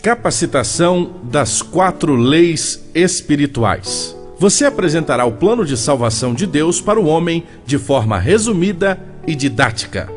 Capacitação das 4 leis espirituais. Você apresentará o plano de salvação de Deus para o homem de forma resumida e didática.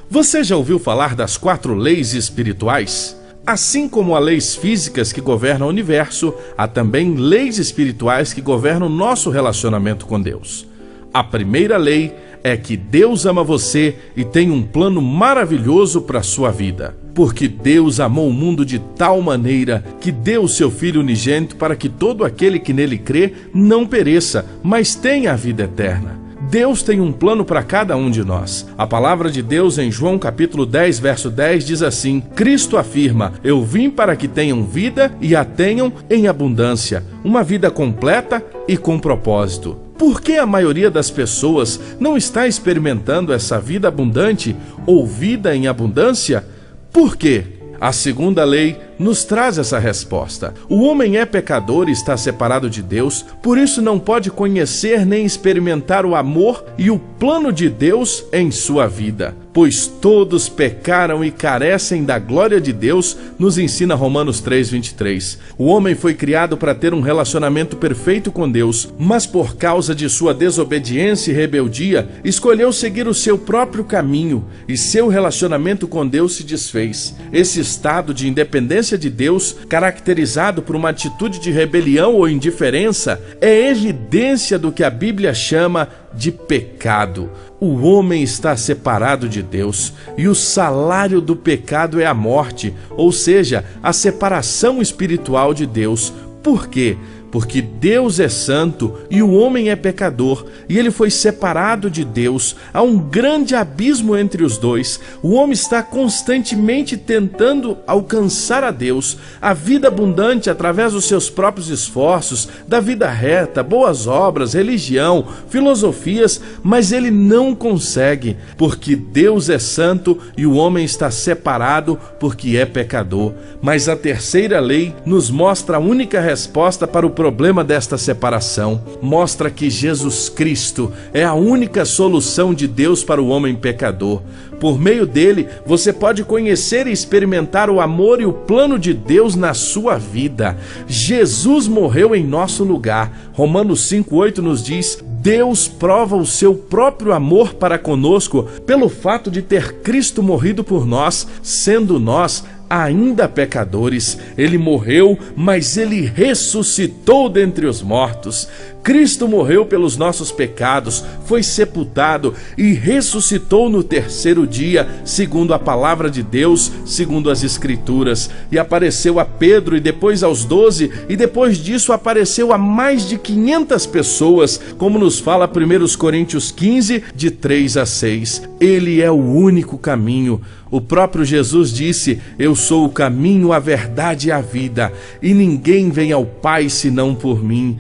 Você já ouviu falar das 4 leis espirituais? Assim como há leis físicas que governam o universo, há também leis espirituais que governam o nosso relacionamento com Deus. A primeira lei é que Deus ama você e tem um plano maravilhoso para a sua vida. Porque Deus amou o mundo de tal maneira que deu o seu Filho unigênito para que todo aquele que nele crê não pereça, mas tenha a vida eterna. Deus tem um plano para cada um de nós. A palavra de Deus em João capítulo 10, verso 10 diz assim: Cristo afirma: eu vim para que tenham vida e a tenham em abundância, uma vida completa e com propósito. Por que a maioria das pessoas não está experimentando essa vida abundante ou vida em abundância? Por quê? A segunda lei nos traz essa resposta. O homem é pecador e está separado de Deus, por isso não pode conhecer nem experimentar o amor e o plano de Deus em sua vida. Pois todos pecaram e carecem da glória de Deus, nos ensina Romanos 3:23. O homem foi criado para ter um relacionamento perfeito com Deus, mas por causa de sua desobediência e rebeldia, escolheu seguir o seu próprio caminho e seu relacionamento com Deus se desfez. Esse estado de independência de Deus, caracterizado por uma atitude de rebelião ou indiferença, é evidência do que a Bíblia chama de pecado. O homem está separado de Deus e o salário do pecado é a morte, ou seja, a separação espiritual de Deus. Por quê? Porque Deus é santo e o homem é pecador, e ele foi separado de Deus. Há um grande abismo entre os dois. O homem está constantemente tentando alcançar a Deus, a vida abundante através dos seus próprios esforços, da vida reta, boas obras, religião, filosofias, mas ele não consegue, porque Deus é santo e o homem está separado porque é pecador. Mas a terceira lei nos mostra a única resposta para o problema desta separação. Mostra que Jesus Cristo é a única solução de Deus para o homem pecador. Por meio dele, você pode conhecer e experimentar o amor e o plano de Deus na sua vida. Jesus morreu em nosso lugar. Romanos 5:8 nos diz: Deus prova o seu próprio amor para conosco pelo fato de ter Cristo morrido por nós, sendo nós ainda pecadores. Ele morreu, mas ele ressuscitou dentre os mortos. Cristo morreu pelos nossos pecados, foi sepultado e ressuscitou no terceiro dia, segundo a palavra de Deus, segundo as Escrituras. E apareceu a Pedro e depois aos 12, e depois disso apareceu a mais de 500 pessoas, como nos fala 1 Coríntios 15, de 3 a 6. Ele é o único caminho. O próprio Jesus disse: eu sou o caminho, a verdade e a vida, e ninguém vem ao Pai senão por mim.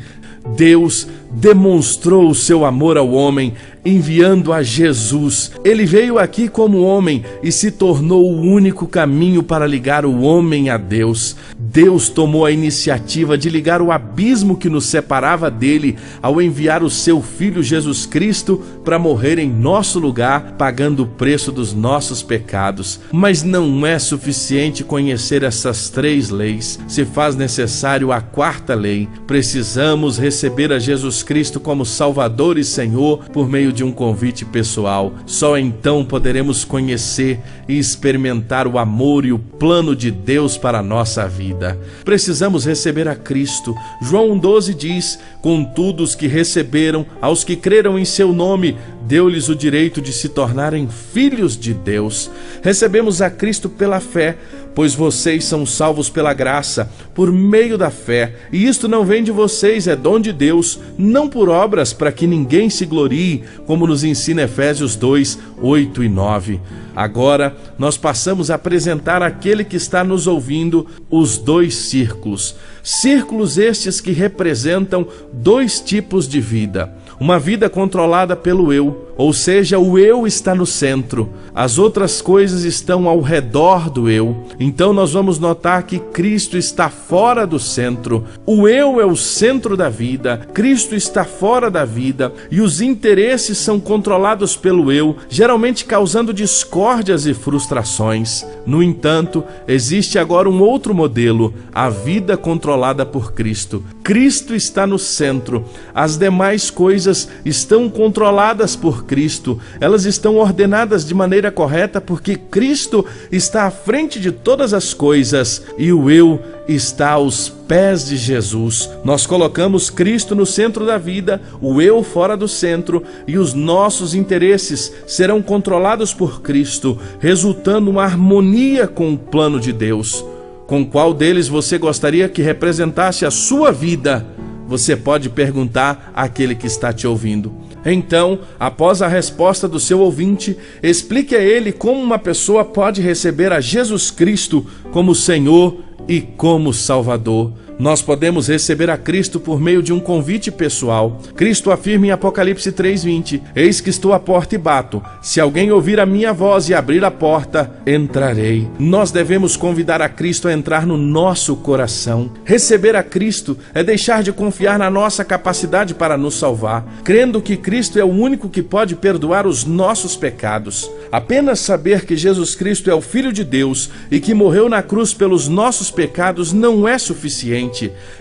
Deus demonstrou o seu amor ao homem enviando a Jesus. Ele veio aqui como homem e se tornou o único caminho para ligar o homem a Deus. Deus tomou a iniciativa de ligar o abismo que nos separava dele ao enviar o seu Filho Jesus Cristo para morrer em nosso lugar, pagando o preço dos nossos pecados. Mas não é suficiente conhecer essas 3 leis. Se faz necessário a 4ª lei. Precisamos receber a Jesus Cristo como Salvador e Senhor por meio de um convite pessoal. Só então poderemos conhecer e experimentar o amor e o plano de Deus para a nossa vida. Precisamos receber a Cristo. João 12 diz: contudo, os que receberam, aos que creram em seu nome, deu-lhes o direito de se tornarem filhos de Deus. Recebemos a Cristo pela fé, pois vocês são salvos pela graça, por meio da fé. E isto não vem de vocês, é dom de Deus, não por obras, para que ninguém se glorie, como nos ensina Efésios 2, 8 e 9. Agora, nós passamos a apresentar àquele que está nos ouvindo os 2 círculos. Círculos estes que representam 2 tipos de vida. uma vida controlada pelo eu, ou seja, o eu está no centro, as outras coisas estão ao redor do eu. Então nós vamos notar que Cristo está fora do centro, o eu é o centro da vida, Cristo está fora da vida e os interesses são controlados pelo eu, geralmente causando discórdias e frustrações. No entanto, existe agora um outro modelo, a vida controlada por Cristo. Cristo está no centro, as demais coisas estão controladas por Cristo, elas estão ordenadas de maneira correta porque Cristo está à frente de todas as coisas e o eu está aos pés de Jesus. Nós colocamos Cristo no centro da vida, o eu fora do centro, e os nossos interesses serão controlados por Cristo, resultando uma harmonia com o plano de Deus. Com qual deles você gostaria que representasse a sua vida? Você pode perguntar àquele que está te ouvindo. Então, após a resposta do seu ouvinte, explique a ele como uma pessoa pode receber a Jesus Cristo como Senhor e como Salvador. Nós podemos receber a Cristo por meio de um convite pessoal. Cristo afirma em Apocalipse 3:20: eis que estou à porta e bato. Se alguém ouvir a minha voz e abrir a porta, entrarei. Nós devemos convidar a Cristo a entrar no nosso coração. Receber a Cristo é deixar de confiar na nossa capacidade para nos salvar, crendo que Cristo é o único que pode perdoar os nossos pecados. Apenas saber que Jesus Cristo é o Filho de Deus e que morreu na cruz pelos nossos pecados não é suficiente.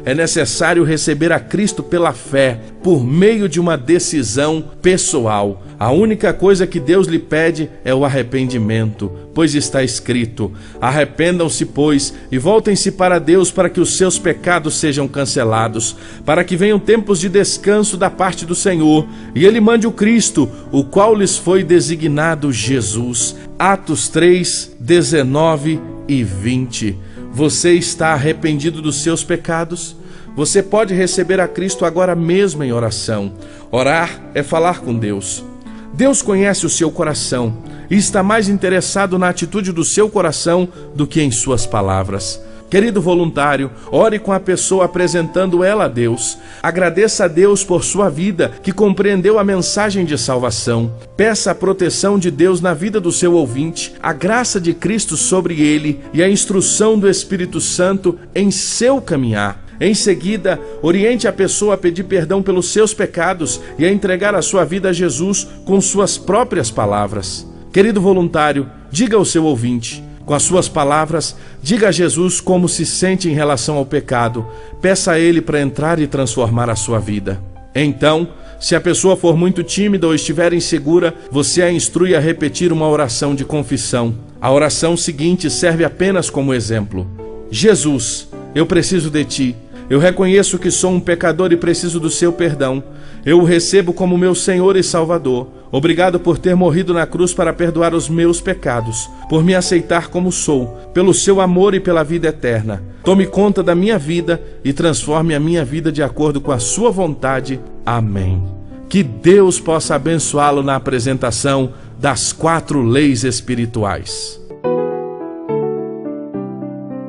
É necessário receber a Cristo pela fé, por meio de uma decisão pessoal. A única coisa que Deus lhe pede é o arrependimento, pois está escrito: arrependam-se, pois, e voltem-se para Deus para que os seus pecados sejam cancelados, para que venham tempos de descanso da parte do Senhor, e Ele mande o Cristo, o qual lhes foi designado Jesus. Atos 3, 19 e 20. Você está arrependido dos seus pecados? Você pode receber a Cristo agora mesmo em oração. Orar é falar com Deus. Deus conhece o seu coração e está mais interessado na atitude do seu coração do que em suas palavras. Querido voluntário, ore com a pessoa apresentando ela a Deus. Agradeça a Deus por sua vida, que compreendeu a mensagem de salvação. Peça a proteção de Deus na vida do seu ouvinte, a graça de Cristo sobre ele e a instrução do Espírito Santo em seu caminhar. Em seguida, oriente a pessoa a pedir perdão pelos seus pecados e a entregar a sua vida a Jesus com suas próprias palavras. Querido voluntário, diga ao seu ouvinte: com as suas palavras, diga a Jesus como se sente em relação ao pecado. Peça a Ele para entrar e transformar a sua vida. Então, se a pessoa for muito tímida ou estiver insegura, você a instrui a repetir uma oração de confissão. A oração seguinte serve apenas como exemplo: Jesus, eu preciso de Ti. Eu reconheço que sou um pecador e preciso do seu perdão. Eu o recebo como meu Senhor e Salvador. Obrigado por ter morrido na cruz para perdoar os meus pecados, por me aceitar como sou, pelo seu amor e pela vida eterna. Tome conta da minha vida e transforme a minha vida de acordo com a sua vontade. Amém. Que Deus possa abençoá-lo na apresentação das 4 leis espirituais.